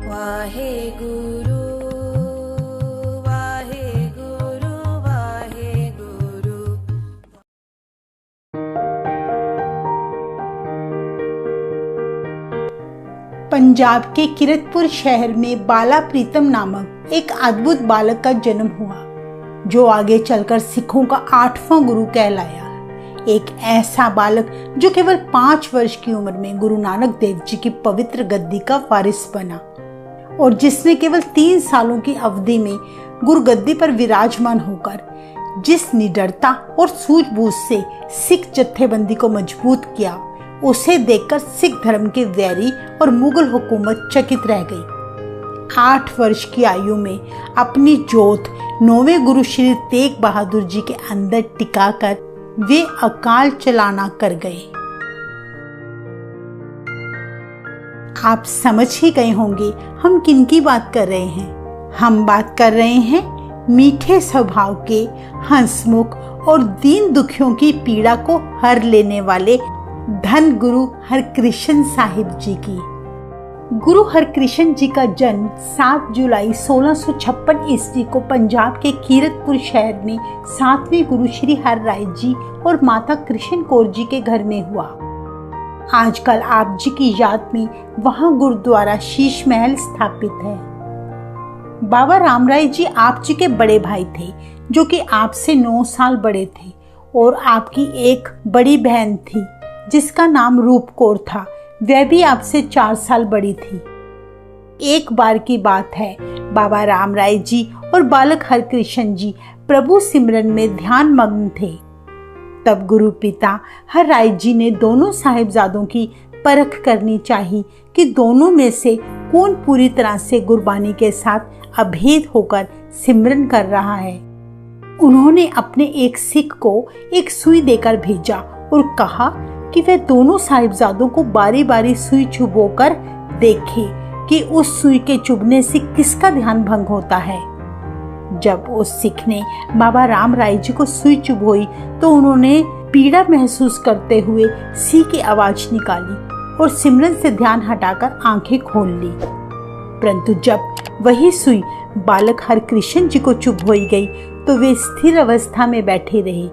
वाहे गुरु वाहे गुरु वाहे गुरु। पंजाब के किरतपुर शहर में बाला प्रीतम नामक एक अद्भुत बालक का जन्म हुआ, जो आगे चलकर सिखों का 8वां गुरु कहलाया। एक ऐसा बालक जो केवल 5 वर्ष की उम्र में गुरु नानक देव जी की पवित्र गद्दी का वारिस बना और जिसने केवल 3 सालों की अवधि में गुरु गद्दी पर विराजमान होकर जिस निडरता और सूझबूझ से सिख जत्थेबंदी को मजबूत किया, उसे देखकर सिख धर्म के वैरी और मुगल हुकूमत चकित रह गई। 8 वर्ष की आयु में अपनी जोत 9वें गुरु श्री तेग बहादुर जी के अंदर टिकाकर वे अकाल चलाना कर गए। आप समझ ही गए होंगे हम किन की बात कर रहे हैं। हम बात कर रहे हैं मीठे स्वभाव के, हंसमुख और दीन दुखियों की पीड़ा को हर लेने वाले धन गुरु हरकृष्ण साहिब जी की। गुरु हरकृष्ण जी का जन्म 7 जुलाई 1656 ईस्वी को पंजाब के कीरतपुर शहर में 7वें गुरु श्री हर राय जी और माता कृष्ण कौर जी के घर में हुआ। आजकल आप जी की याद में वहां गुरुद्वारा शीश महल स्थापित है। बाबा राम राय जी आप जी के बड़े भाई थे, जो कि आपसे 9 साल बड़े थे, और आपकी एक बड़ी बहन थी जिसका नाम रूप कौर था। वह भी आपसे 4 साल बड़ी थी। एक बार की बात है, बाबा राम राय जी और बालक हरकृष्ण जी प्रभु सिमरन में ध्यान मग्न थे। तब गुरु पिता हर राय जी ने दोनों साहिबजादों की परख करनी चाहिए कि दोनों में से कौन पूरी तरह से गुरबानी के साथ अभेद होकर सिमरन कर रहा है। उन्होंने अपने एक सिख को एक सुई देकर भेजा और कहा कि वे दोनों साहिबजादों को बारी बारी सुई चुभोकर देखे कि उस सुई के चुभने से किसका ध्यान भंग होता है। जब उस सिख ने बाबा राम राय जी को सुई चुभोई तो उन्होंने पीड़ा महसूस करते हुए सी की आवाज निकाली और सिमरन से ध्यान हटाकर आंखें खोल ली। परंतु जब वही सुई बालक हरकृष्ण जी को चुभोई गई तो वे स्थिर अवस्था में बैठे रहे।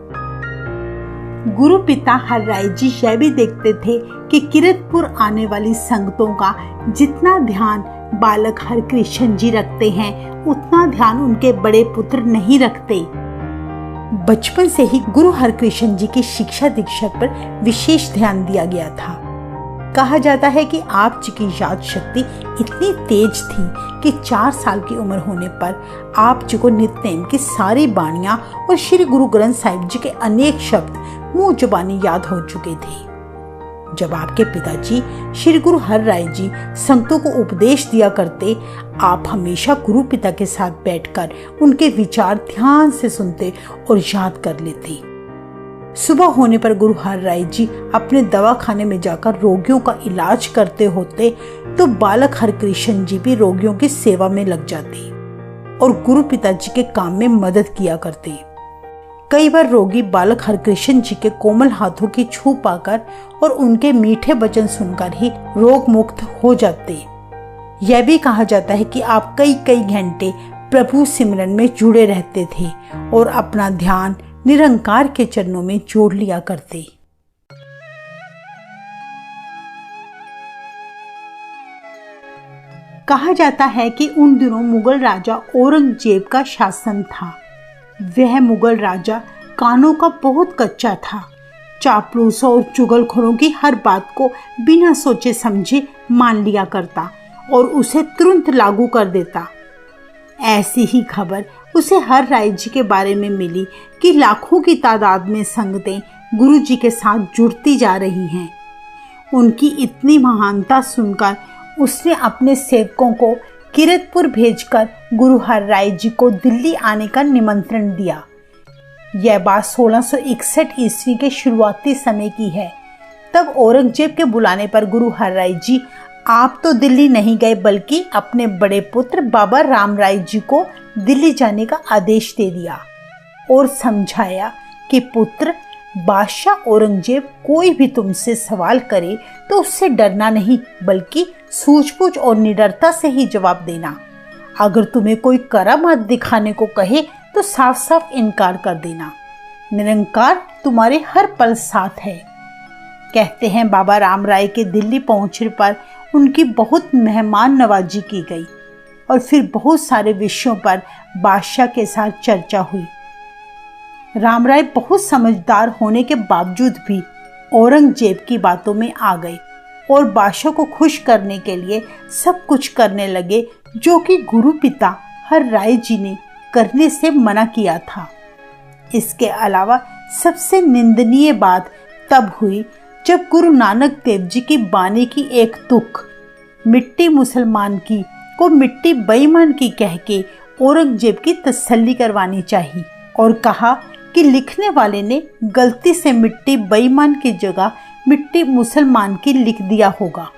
गुरु पिता हर राय जी यह भी देखते थे कि किरतपुर आने वाली संगतों का जितना ध्यान बालक हरकृष्ण जी रखते हैं, उतना ध्यान उनके बड़े पुत्र नहीं रखते। बचपन से ही गुरु हरकृष्ण जी की शिक्षा दीक्षा पर विशेष ध्यान दिया गया था। कहा जाता है कि आप जी की याद शक्ति इतनी तेज थी कि 4 साल की उम्र होने पर आप जी को नित्यनेम की सारी बाणियां और श्री गुरु ग्रंथ साहिब जी के अनेक शब्द मुंह जुबानी याद हो चुके थे। जब आपके पिताजी श्री गुरु हर राय जी संतों को उपदेश दिया करते, आप हमेशा गुरु पिता के साथ बैठकर उनके विचार ध्यान से सुनते और याद कर लेते। सुबह होने पर गुरु हर राय जी अपने दवाखाने में जाकर रोगियों का इलाज करते होते तो बालक हरकृष्ण जी भी रोगियों की सेवा में लग जाते और गुरु पिताजी के काम में मदद किया करते। कई बार रोगी बालक हरकृष्ण जी के कोमल हाथों की छू पाकर और उनके मीठे वचन सुनकर ही रोग मुक्त हो जाते। यह भी कहा जाता है कि आप कई कई घंटे प्रभु सिमरन में जुड़े रहते थे और अपना ध्यान निरंकार के चरणों में जोड़ लिया करते। कहा जाता है कि उन दिनों मुगल राजा औरंगजेब का शासन था। वह मुगल राजा कानों का बहुत कच्चा था। चापलूसों और चुगलखोरों की हर बात को बिना सोचे समझे मान लिया करता और उसे तुरंत लागू कर देता। ऐसी ही खबर उसे हर राय जी के बारे में मिली कि लाखों की तादाद में संगतें गुरु जी के साथ जुड़ती जा रही हैं। उनकी इतनी महानता सुनकर उसने अपने सेवकों को किरतपुर भेजकर गुरु हर राय जी को दिल्ली आने का निमंत्रण दिया। यह बात 1661 ईस्वी के शुरुआती समय की है। तब औरंगजेब के बुलाने पर गुरु हर राय जी आप तो दिल्ली नहीं गए, बल्कि अपने बड़े पुत्र बाबा राम राय जी को दिल्ली जाने का आदेश दे दिया और समझाया कि पुत्र बादशाह औरंगजेब कोई भी तुमसे सवाल करे तो उससे डरना नहीं, बल्कि सूझबूझ और निडरता से ही जवाब देना। अगर तुम्हें कोई करामात दिखाने को कहे तो साफ साफ इनकार कर देना। निरंकार तुम्हारे हर पल साथ है। कहते हैं बाबा राम राय के दिल्ली पहुंचने पर उनकी बहुत मेहमान नवाजी की गई और फिर बहुत सारे विषयों पर बादशाह के साथ चर्चा हुई। राम राय बहुत समझदार होने के बावजूद भी औरंगजेब की बातों में आ गए और बादशाह को खुश करने के लिए सब कुछ करने लगे, जो कि गुरु पिता हर राय जी ने करने से मना किया था। इसके अलावा सबसे निंदनीय बात तब हुई जब गुरु नानक देव जी की बानी की एक तुक मिट्टी मुसलमान की को मिट्टी बेईमान की कह के औरंगजेब की तसल्ली करवानी चाहिए और कहा कि लिखने वाले ने गलती से मिट्टी बेईमान की जगह मिट्टी मुसलमान की लिख दिया होगा।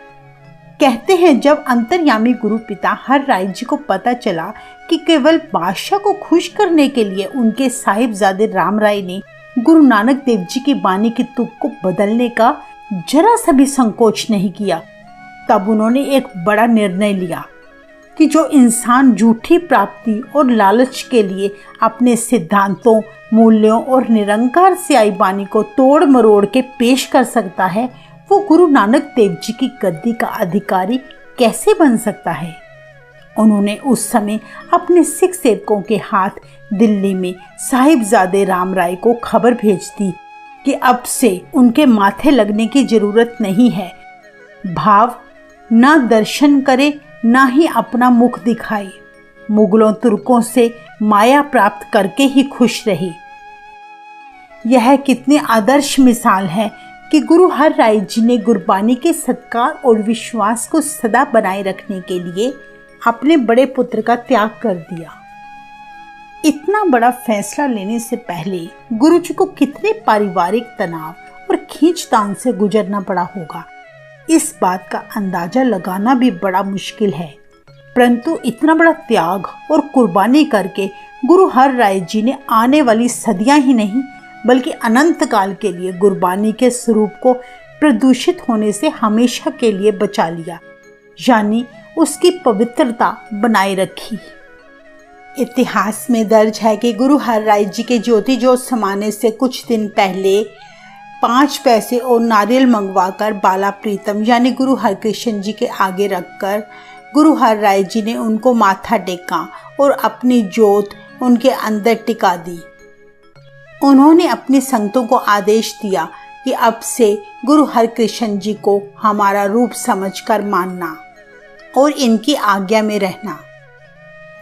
कहते हैं जब अंतर्यामी गुरु पिता हर राय जी को पता चला कि केवल बादशाह को खुश करने के लिए उनके साहिबजादे राम राय ने गुरु नानक देव जी की बानी की तुक को बदलने का जरा सा भी संकोच नहीं किया, तब उन्होंने एक बड़ा निर्णय लिया कि जो इंसान झूठी प्राप्ति और लालच के लिए अपने सिद्धांतों, मूल्यों और निरंकार से आई बानी को तोड़ मरोड़ के पेश कर सकता है, वो गुरु नानक देव जी की गद्दी का अधिकारी कैसे बन सकता है। उन्होंने उस समय अपने सिख सेवकों के हाथ दिल्ली में साहिबजादे राम राय को खबर भेज दी कि अब से उनके माथे लगने की जरूरत नहीं है। भाव ना दर्शन करे ना ही अपना मुख दिखाए, मुगलों तुर्कों से माया प्राप्त करके ही खुश रहे। यह कितनी आदर्श मिसाल है कि गुरु हर राय जी ने गुरबानी के सत्कार और विश्वास को सदा बनाए रखने के लिए अपने बड़े पुत्र का त्याग कर दिया। इतना बड़ा फैसला लेने से पहले गुरु जी को कितने पारिवारिक तनाव और खींचतान से गुजरना पड़ा होगा, इस बात का अंदाजा लगाना भी बड़ा मुश्किल है। परंतु इतना बड़ा त्याग और कुर्बानी करके गुरु हर राय जी ने आने वाली सदियां ही नहीं बल्कि अनंत काल के लिए गुरबानी के स्वरूप को प्रदूषित होने से हमेशा के लिए बचा लिया, यानी उसकी पवित्रता बनाए रखी। इतिहास में दर्ज है कि गुरु हर राय जी के ज्योति जोत समाने से कुछ दिन पहले 5 पैसे और नारियल मंगवाकर बाला प्रीतम यानी गुरु हरकृष्ण जी के आगे रखकर गुरु हर राय जी ने उनको माथा टेका और अपनी जोत उनके अंदर टिका दी। उन्होंने अपने संतों को आदेश दिया कि अब से गुरु हरकृष्ण जी को हमारा रूप समझकर मानना और इनकी आज्ञा में रहना।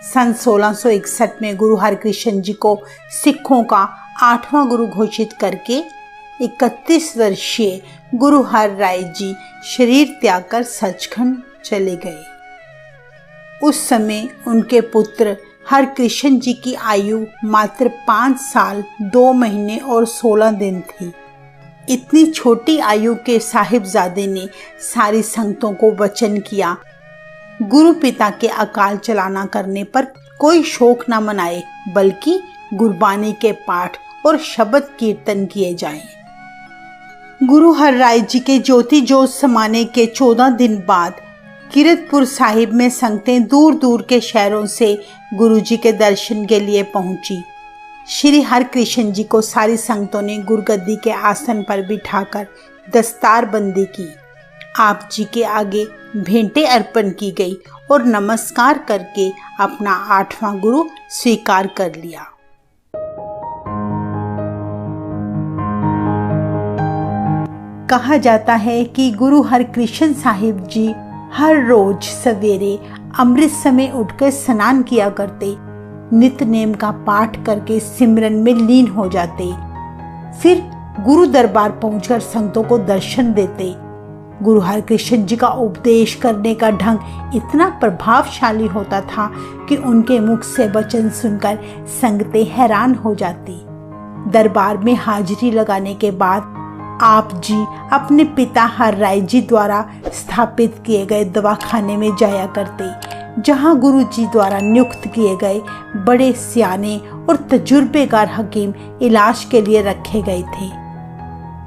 सन 1661 में गुरु हरकृष्ण जी को सिखों का 8वां गुरु घोषित करके 31 वर्षीय गुरु हर राय जी शरीर त्याग कर सचखंड चले गए। उस समय उनके पुत्र हरकृष्ण जी की आयु मात्र 5 साल 2 महीने और 16 दिन थी। इतनी छोटी आयु के साहिबजादे ने सारी संगतों को वचन किया, गुरु पिता के अकाल चलाना करने पर कोई शोक न मनाए, बल्कि गुरबानी के पाठ और शब्द कीर्तन किए जाएं। गुरु हर राय जी के ज्योति जोत समाने के 14 दिन बाद कीरतपुर साहिब में संगतें दूर दूर के शहरों से गुरु जी के दर्शन के लिए पहुंची। श्री हरकृष्ण जी को सारी संगतों ने गुरगद्दी के आसन पर बिठाकर दस्तारबंदी की। आप जी के आगे भेंटें अर्पण की गई और नमस्कार करके अपना 8वां गुरु स्वीकार कर लिया। कहा जाता है कि गुरु हरकृष्ण साहिब जी हर रोज सवेरे अमृत समय उठकर स्नान किया करते, नित नेम का पाठ करके सिमरन में लीन हो जाते, फिर गुरु दरबार पहुंचकर संतों को दर्शन देते। गुरु हरकृष्ण जी का उपदेश करने का ढंग इतना प्रभावशाली होता था कि उनके मुख से वचन सुनकर संगतें हैरान हो जाती। दरबार में हाजिरी लगाने के बाद आप जी अपने पिता हर राय जी द्वारा स्थापित किए गए दवाखाने में जाया करते, जहां गुरु जी द्वारा नियुक्त किए गए बड़े सियाने और तजुर्बेकार हकीम इलाज के लिए रखे गए थे।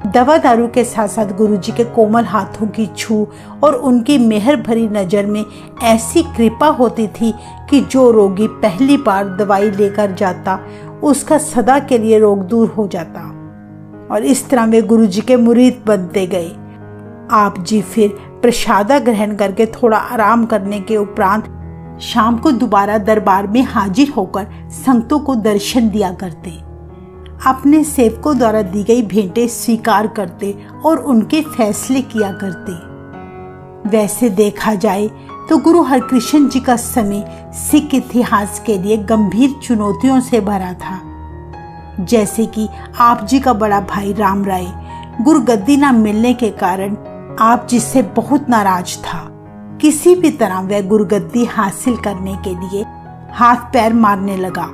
दवा दारू के साथ साथ गुरुजी के कोमल हाथों की छू और उनकी मेहर भरी नज़र में ऐसी कृपा होती थी कि जो रोगी पहली बार दवाई लेकर जाता उसका सदा के लिए रोग दूर हो जाता। और इस तरह वे गुरुजी के मुरीद बनते गए। आप जी फिर प्रसादा ग्रहण करके थोड़ा आराम करने के उपरांत शाम को दोबारा दरबार में हाजिर होकर संतों को दर्शन दिया करते, अपने सेवकों द्वारा दी गई भेंटें स्वीकार करते और उनके फैसले किया करते। वैसे देखा जाए तो गुरु हरकृष्ण जी का समय सिख इतिहास के लिए गंभीर चुनौतियों से भरा था। जैसे कि आप जी का बड़ा भाई राम राय गुरुगद्दी न मिलने के कारण आप जी से बहुत नाराज था। किसी भी तरह वह गुरुगद्दी हासिल करने के लिए हाथ पैर मारने लगा।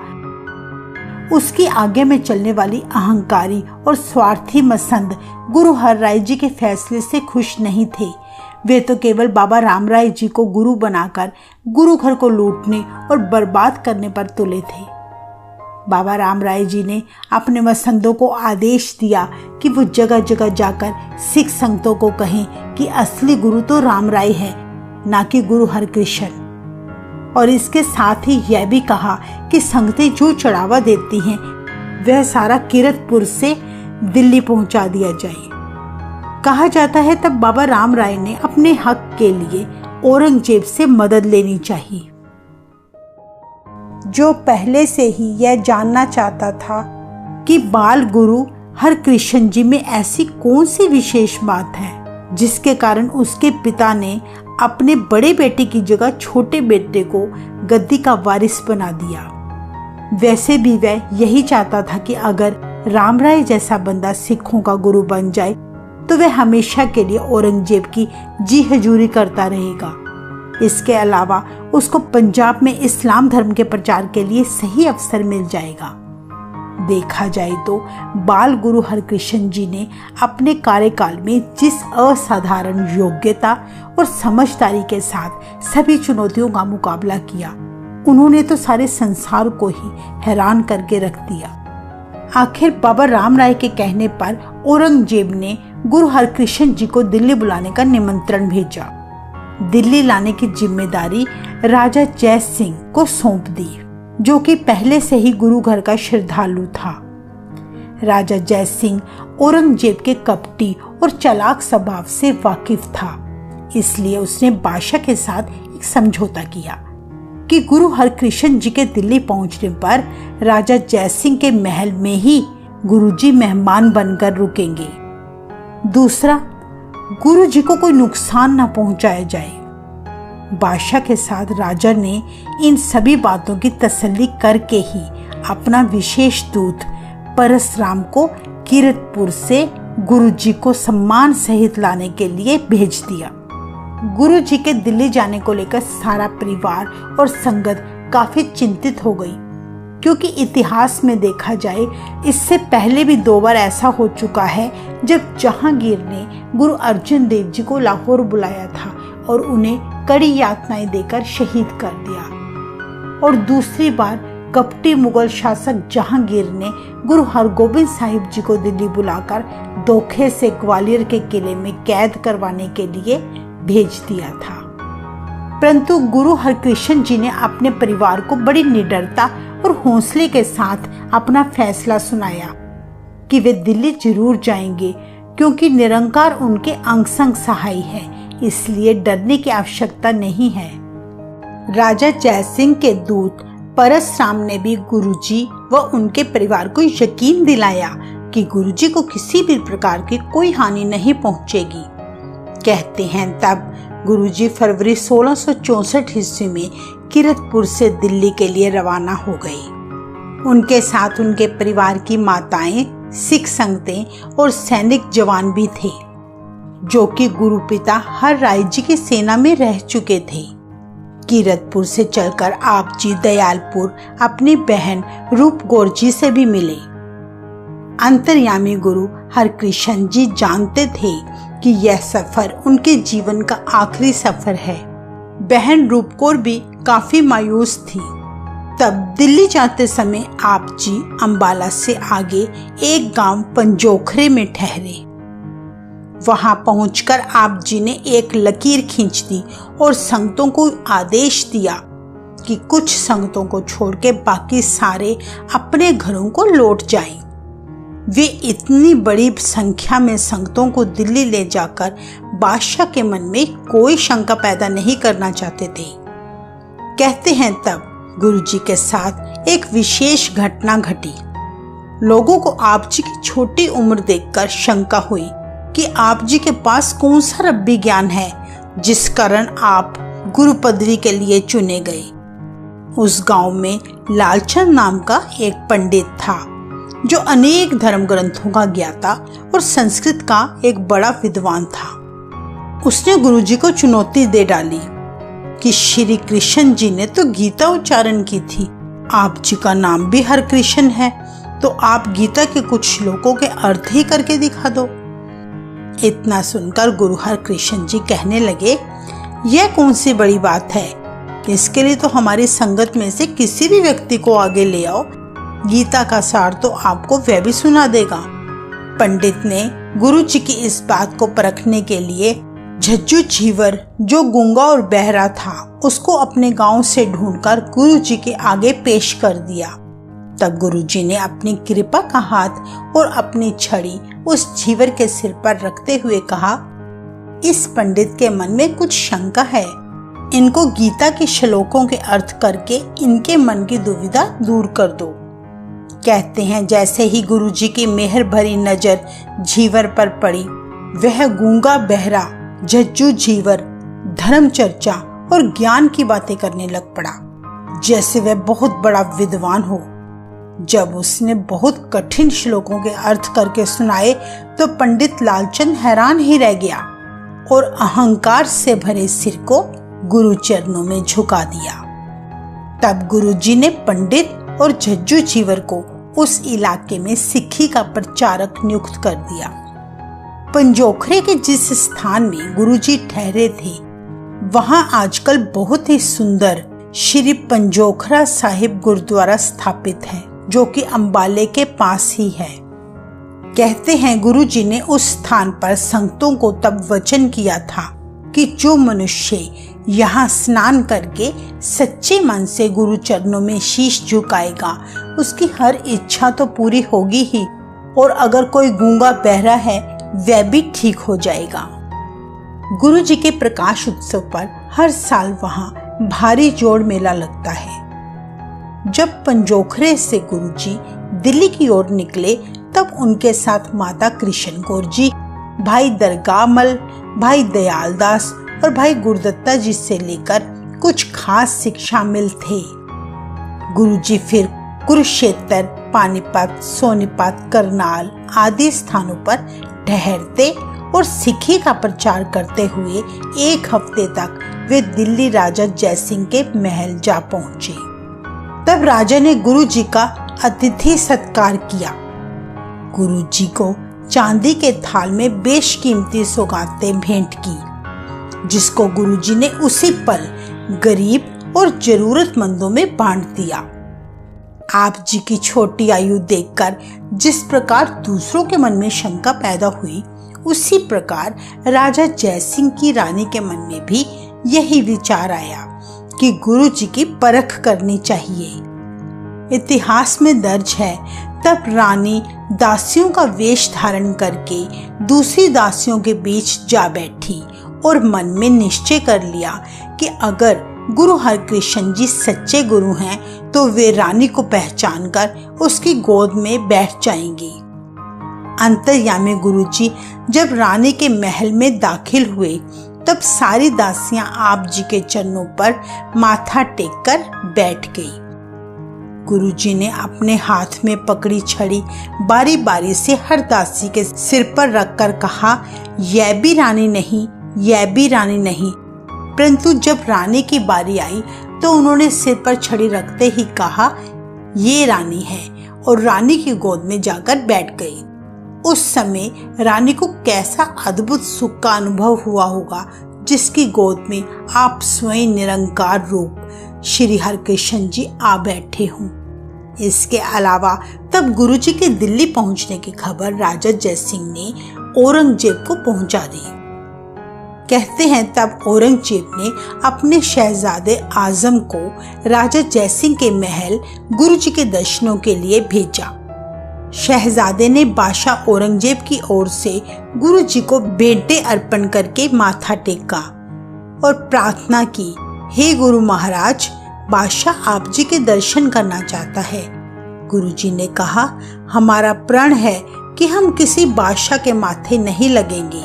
उसकी आगे में चलने वाली अहंकारी और स्वार्थी मसंद गुरु हर राय जी के फैसले से खुश नहीं थे। वे तो केवल बाबा राम राय जी को गुरु बनाकर गुरु घर को लूटने और बर्बाद करने पर तुले थे। बाबा राम राय जी ने अपने मसंदों को आदेश दिया कि वो जगह जगह जाकर सिख संतों को कहें कि असली गुरु तो राम राय है, ना कि गुरु हरकृष्ण। और इसके साथ ही यह भी कहा कि संगतें जो चढ़ावा देती हैं वह सारा किरतपुर से दिल्ली पहुंचा दिया जाए। कहा जाता है तब बाबा राम राय ने अपने हक के लिए औरंगजेब से मदद लेनी चाहिए, जो पहले से ही यह जानना चाहता था कि बाल गुरु हरकृष्ण जी में ऐसी कौन सी विशेष बात है जिसके कारण उसके पिता ने अपने बड़े बेटे की जगह छोटे बेटे को गद्दी का वारिस बना दिया। वैसे भी वह यही चाहता था कि अगर राम राय जैसा बंदा सिखों का गुरु बन जाए तो वह हमेशा के लिए औरंगजेब की जी हजूरी करता रहेगा। इसके अलावा उसको पंजाब में इस्लाम धर्म के प्रचार के लिए सही अवसर मिल जाएगा। देखा जाए तो बाल गुरु हरकृष्ण जी ने अपने कार्यकाल में जिस असाधारण योग्यता और समझदारी के साथ सभी चुनौतियों का मुकाबला किया, उन्होंने तो सारे संसार को ही हैरान करके रख दिया। आखिर बाबा राम राय के कहने पर औरंगजेब ने गुरु हरकृष्ण जी को दिल्ली बुलाने का निमंत्रण भेजा। दिल्ली लाने की जिम्मेदारी राजा जय सिंह को सौंप दी, जो कि पहले से ही गुरु घर का श्रद्धालु था। राजा जय सिंह औरंगजेब के कपटी और चालाक स्वभाव से वाकिफ था, इसलिए उसने बादशाह के साथ एक समझौता किया कि गुरु हरकृष्ण जी के दिल्ली पहुंचने पर राजा जय सिंह के महल में ही गुरुजी मेहमान बनकर रुकेंगे। दूसरा, गुरु जी को कोई नुकसान न पहुंचाया जाए। बादशाह के साथ राजा ने इन सभी बातों की तसल्ली करके ही अपना विशेष दूत परसराम को किरतपुर से गुरु जी को सम्मान सहित लाने के लिए भेज दिया। गुरु जी के दिल्ली जाने को लेकर सारा परिवार और संगत काफी चिंतित हो गई, क्योंकि इतिहास में देखा जाए इससे पहले भी 2 बार ऐसा हो चुका है जब जहांगीर ने गुरु अर्जुन देव जी को लाहौर बुलाया था और उन्हें कड़ी यातनाएं देकर शहीद कर दिया, और दूसरी बार कपटी मुगल शासक जहांगीर ने गुरु हरगोबिंद साहिब जी को दिल्ली बुलाकर धोखे से ग्वालियर के किले में कैद करवाने के लिए भेज दिया था। परंतु गुरु हरकृष्ण जी ने अपने परिवार को बड़ी निडरता और हौसले के साथ अपना फैसला सुनाया कि वे दिल्ली जरूर जाएंगे, क्योंकि निरंकार उनके अंग संग सहाय है, इसलिए डरने की आवश्यकता नहीं है। राजा जयसिंह के दूत परसराम ने भी गुरुजी व उनके परिवार को यकीन दिलाया कि गुरुजी को किसी भी प्रकार की कोई हानि नहीं पहुंचेगी। कहते हैं तब गुरुजी फरवरी 1664 ईस्वी में किरतपुर से दिल्ली के लिए रवाना हो गए। उनके साथ उनके परिवार की माताएं, सिख संगतें और सैनिक जवान भी थे, जो कि गुरु पिता हर राय जी की सेना में रह चुके थे। किरतपुर से चलकर आप जी दयालपुर अपनी बहन रूप कौर जी से भी मिले। अंतर्यामी गुरु हरकृष्ण जी जानते थे कि यह सफर उनके जीवन का आखिरी सफर है। बहन रूप कौर भी काफी मायूस थी। तब दिल्ली जाते समय आप जी अंबाला से आगे एक गांव पंजोखरे में ठहरे। वहां पहुंचकर आप जी ने एक लकीर खींच दी और संगतों को आदेश दिया कि कुछ संगतों को छोड़ के बाकी सारे अपने घरों को लौट जाएं। वे इतनी बड़ी संख्या में संगतों को दिल्ली ले जाकर बादशाह के मन में कोई शंका पैदा नहीं करना चाहते थे। कहते हैं तब गुरुजी के साथ एक विशेष घटना घटी। लोगों को आप जी की छोटी उम्र देखकर शंका हुई कि आप जी के पास कौन सा रब्बी ज्ञान है जिस कारण आप गुरु पदवी के लिए चुने गए। उस गांव में लालचंद नाम का एक पंडित था जो अनेक धर्म ग्रंथों का ज्ञाता और संस्कृत का एक बड़ा विद्वान था। उसने गुरुजी को चुनौती दे डाली कि श्री कृष्ण जी ने तो गीता उच्चारण की थी, आप जी का नाम भी हरकृष्ण है, तो आप गीता के कुछ श्लोकों के अर्थ ही करके दिखा दो। इतना सुनकर गुरु हरकृष्ण जी कहने लगे, यह कौन सी बड़ी बात है, इसके लिए तो हमारी संगत में से किसी भी व्यक्ति को आगे ले आओ, गीता का सार तो आपको वह भी सुना देगा। पंडित ने गुरु जी की इस बात को परखने के लिए झज्जू झीवर जो गूंगा और बहरा था उसको अपने गांव से ढूंढकर गुरु जी के आगे पेश कर दिया। तब गुरु जी ने अपनी कृपा का हाथ और अपनी छड़ी उस झीवर के सिर पर रखते हुए कहा, इस पंडित के मन में कुछ शंका है, इनको गीता के श्लोकों के अर्थ करके इनके मन की दुविधा दूर कर दो। कहते हैं जैसे ही गुरु जी की मेहर भरी नजर झीवर पर पड़ी, वह गूंगा बहरा झज्जू झीवर धर्म चर्चा और ज्ञान की बातें करने लग पड़ा जैसे वह बहुत बड़ा विद्वान हो। जब उसने बहुत कठिन श्लोकों के अर्थ करके सुनाए तो पंडित लालचंद हैरान ही रह गया और अहंकार से भरे सिर को गुरु चरणों में झुका दिया। तब गुरु जी ने पंडित और झज्जू झीवर को उस इलाके में सिक्खी का प्रचारक नियुक्त कर दिया। पंजोखरे के जिस स्थान में गुरुजी ठहरे थे वहां आजकल बहुत ही सुंदर श्री पंजोखरा साहिब गुरुद्वारा स्थापित है जो कि अंबाले के पास ही है। कहते हैं गुरुजी ने उस स्थान पर संगतों को तब वचन किया था कि जो मनुष्य यहाँ स्नान करके सच्चे मन से गुरु चरणों में शीश झुकाएगा उसकी हर इच्छा तो पूरी होगी ही, और अगर कोई गूंगा बहरा है वह भी ठीक हो जाएगा। गुरु जी के प्रकाश उत्सव पर हर साल वहां भारी जोड़ मेला लगता है। जब पंजोखरे से गुरु जी दिल्ली की ओर निकले तब उनके साथ माता कृष्ण कौर जी, भाई दरगाहमल, भाई दयालदास और भाई गुरुदत्ता जी से लेकर कुछ खास सिख शामिल थे। गुरु जी फिर कुरुक्षेत्र, पानीपत, सोनीपत, करनाल आदि स्थानों पर ठहरते और सिक्खी का प्रचार करते हुए एक हफ्ते तक वे दिल्ली राजा जयसिंह के महल जा पहुंचे। तब राजा ने गुरु जी का अतिथि सत्कार किया। गुरु जी को चांदी के थाल में बेशकीमती सौगातें भेंट की, जिसको गुरु जी ने उसी पल गरीब और जरूरतमंदों में बांट दिया। आप जी की छोटी आयु देखकर जिस प्रकार दूसरों के मन में शंका पैदा हुई, उसी प्रकार राजा जयसिंह की रानी के मन में भी यही विचार आया कि गुरु जी की परख करनी चाहिए। इतिहास में दर्ज है तब रानी दासियों का वेश धारण करके दूसरी दासियों के बीच जा बैठी और मन में निश्चय कर लिया कि अगर गुरु हरकृष्ण जी सच्चे गुरु हैं तो वे रानी को पहचानकर उसकी गोद में बैठ जाएंगी। अंतर्यामी गुरु जी जब रानी के महल में दाखिल हुए तब सारी दासियां आप जी के चरणों पर माथा टेककर बैठ गई। गुरु जी ने अपने हाथ में पकड़ी छड़ी बारी बारी से हर दासी के सिर पर रखकर कहा, यह भी रानी नहीं, यह भी रानी नहीं। परंतु जब रानी की बारी आई तो उन्होंने सिर पर छड़ी रखते ही कहा, ये रानी है, और रानी की गोद में जाकर बैठ गई। उस समय रानी को कैसा अद्भुत सुख का अनुभव हुआ होगा जिसकी गोद में आप स्वयं निरंकार रूप श्री हरकृष्ण जी आ बैठे हों। इसके अलावा तब गुरुजी के दिल्ली पहुंचने की खबर राजा जयसिंह ने औरंगजेब को पहुंचा दी। कहते हैं तब औरंगजेब ने अपने शहजादे आजम को राजा जयसिंह के महल गुरुजी के दर्शनों के लिए भेजा। शहजादे ने बादशाह औरंगजेब की ओर से गुरुजी को भेंटें अर्पण करके माथा टेका और प्रार्थना की, हे गुरु महाराज, बादशाह आप जी के दर्शन करना चाहता है। गुरुजी ने कहा, हमारा प्रण है कि हम किसी बादशाह के माथे नहीं लगेंगे।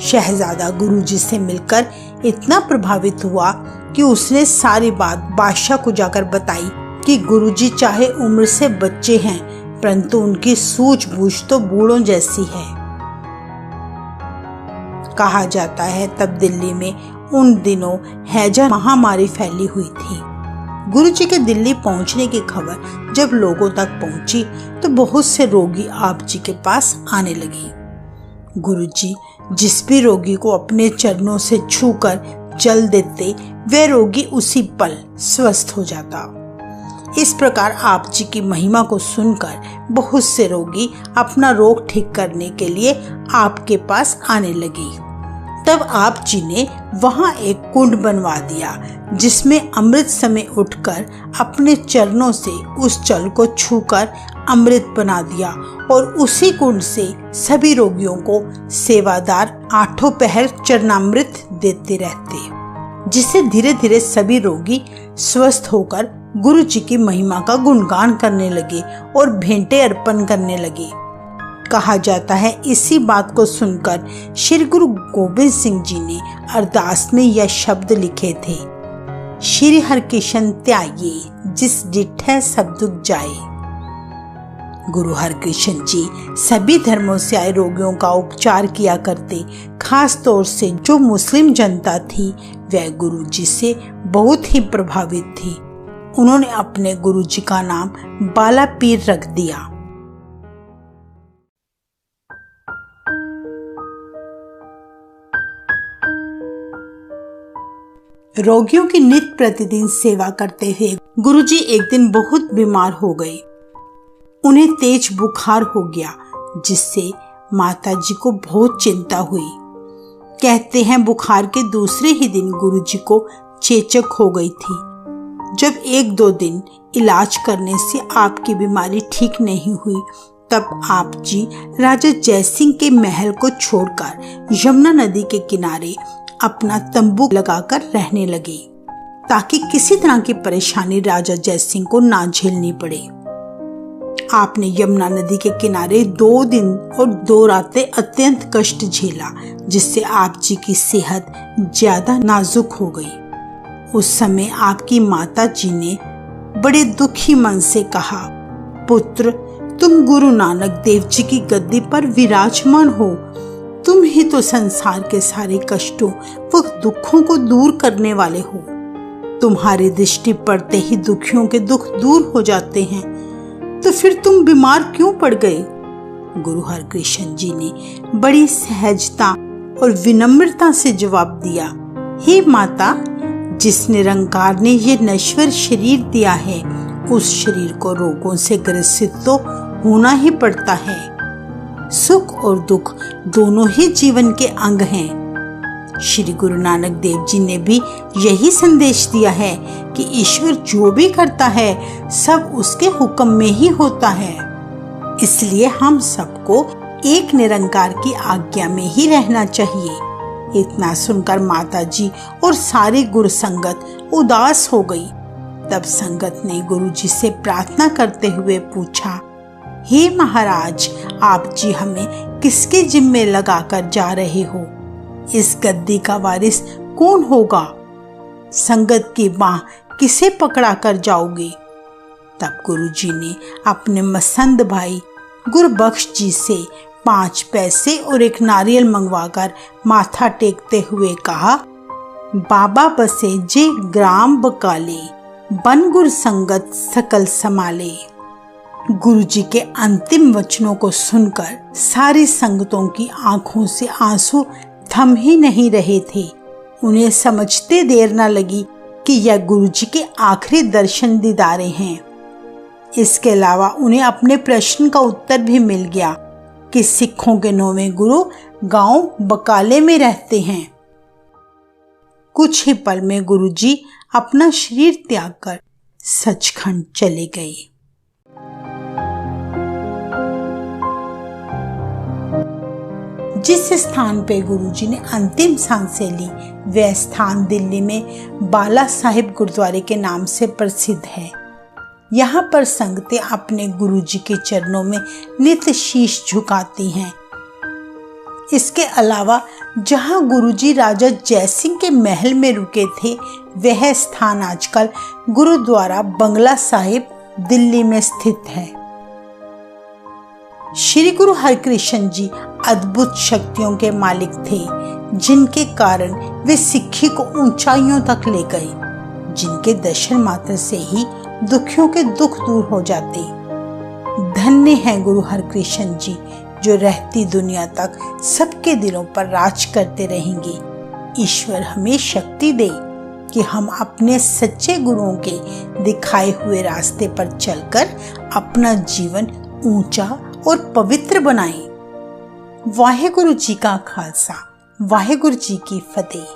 शहजादा गुरुजी से मिलकर इतना प्रभावित हुआ कि उसने सारी बात बादशाह को जाकर बताई कि गुरुजी चाहे उम्र से बच्चे हैं परंतु उनकी सूझबूझ तो बूढ़ों जैसी है। कहा जाता है तब दिल्ली में उन दिनों हैजा महामारी फैली हुई थी। गुरुजी के दिल्ली पहुंचने की खबर जब लोगों तक पहुंची तो बहुत से रोगी आप जी के पास आने लगे। गुरुजी जिस भी रोगी को अपने चरणों से छूकर जल देते वह रोगी उसी पल स्वस्थ हो जाता। इस प्रकार आप जी की महिमा को सुनकर बहुत से रोगी अपना रोग ठीक करने के लिए आपके पास आने लगे। तब आप जी ने वहां एक कुंड बनवा दिया जिसमें अमृत समय उठकर अपने चरणों से उस जल को छूकर अमृत बना दिया और उसी कुंड से सभी रोगियों को सेवादार आठों पहर चरणामृत देते रहते, जिससे धीरे धीरे सभी रोगी स्वस्थ होकर गुरु जी की महिमा का गुणगान करने लगे और भेंटें अर्पण करने लगे। कहा जाता है इसी बात को सुनकर श्री गुरु गोबिंद सिंह जी ने अरदास में यह शब्द लिखे थे, श्री हरकृष्ण त्याये जिस डिठै सब दुख जाए। गुरु हरकृष्ण जी सभी धर्मों से आए रोगियों का उपचार किया करते। खास तौर से जो मुस्लिम जनता थी वह गुरु जी से बहुत ही प्रभावित थी। उन्होंने अपने गुरु जी का नाम बाला पीर रख दिया। रोगियों की नित्य प्रतिदिन सेवा करते हुए गुरुजी एक दिन बहुत बीमार हो गए। उन्हें तेज बुखार हो गया जिससे माता जी को बहुत चिंता हुई। कहते हैं बुखार के दूसरे ही दिन गुरुजी को चेचक हो गई थी। जब 1-2 दिन इलाज करने से आपकी बीमारी ठीक नहीं हुई तब आप जी राजा जयसिंह के महल को छोड़कर यमुना नदी के किनारे अपना तंबू लगाकर रहने लगे ताकि किसी तरह की परेशानी राजा जयसिंह को ना झेलनी पड़े। आपने यमुना नदी के किनारे 2 दिन और 2 रातें अत्यंत कष्ट झेला जिससे आप जी की सेहत ज्यादा नाजुक हो गई। उस समय आपकी माता जी ने बड़े दुखी मन से कहा, पुत्र तुम गुरु नानक देव जी की गद्दी पर विराजमान हो, तुम ही तो संसार के सारे कष्टों व दुखों को दूर करने वाले हो। तुम्हारी दृष्टि पड़ते ही दुखियों के दुख दूर हो जाते हैं, तो फिर तुम बीमार क्यों पड़ गए? गुरु हरकृष्ण जी ने बड़ी सहजता और विनम्रता से जवाब दिया, हे माता, जिस निरंकार ने ये नश्वर शरीर दिया है उस शरीर को रोगों से ग्रसित तो होना ही पड़ता है। सुख और दुख दोनों ही जीवन के अंग हैं। श्री गुरु नानक देव जी ने भी यही संदेश दिया है कि ईश्वर जो भी करता है सब उसके हुक्म में ही होता है। इसलिए हम सबको एक निरंकार की आज्ञा में ही रहना चाहिए। इतना सुनकर माता जी और सारी गुरु संगत उदास हो गई। तब संगत ने गुरु जी से प्रार्थना करते हुए पूछा, हे महाराज, आप जी हमें किसके जिम्मे लगाकर जा रहे हो? इस गद्दी का वारिस कौन होगा? संगत की बाह किसे पकड़ा कर जाओगे? तब गुरु जी ने अपने मसंद भाई गुरबख्श जी से 5 पैसे और एक नारियल मंगवाकर माथा टेकते हुए कहा, बाबा बसे जे ग्राम बकाले, बन गुर संगत सकल समाले। गुरु जी के अंतिम वचनों को सुनकर सारी संगतों की आंखों से आंसू थम ही नहीं रहे थे। उन्हें समझते देर न लगी कि यह गुरु जी के आखिरी दर्शन दीदारे हैं। इसके अलावा उन्हें अपने प्रश्न का उत्तर भी मिल गया कि सिखों के 9वें गुरु गांव बकाले में रहते हैं। कुछ ही पल में गुरुजी अपना शरीर त्याग कर सचखंड चले गए। जिस स्थान पे गुरुजी ने अंतिम सांसें ली वह स्थान दिल्ली में बाला साहिब गुरुद्वारे के नाम से प्रसिद्ध है। यहाँ पर संगतें अपने गुरुजी के चरणों में नित शीश झुकाती हैं। इसके अलावा जहाँ गुरुजी राजा जयसिंह के महल में रुके थे वह स्थान आजकल गुरुद्वारा बंगला साहिब दिल्ली में स्थित है। श्री गुरु हरकृष्ण जी अद्भुत शक्तियों के मालिक थे, जिनके कारण वे सिक्खी को ऊंचाइयों तक ले गए, जिनके दर्शन मात्र से ही दुखियों के दुख दूर हो जाते। धन्य हैं गुरु हरकृष्ण जी, जो रहती दुनिया तक सबके दिलों पर राज करते रहेंगे। ईश्वर हमें शक्ति दे कि हम अपने सच्चे गुरुओं के दिखाए हुए रास्ते पर चलकर अपना जीवन ऊंचा और पवित्र बनाएं। वाहेगुरु जी का खालसा, वाहेगुरु जी की फतेह।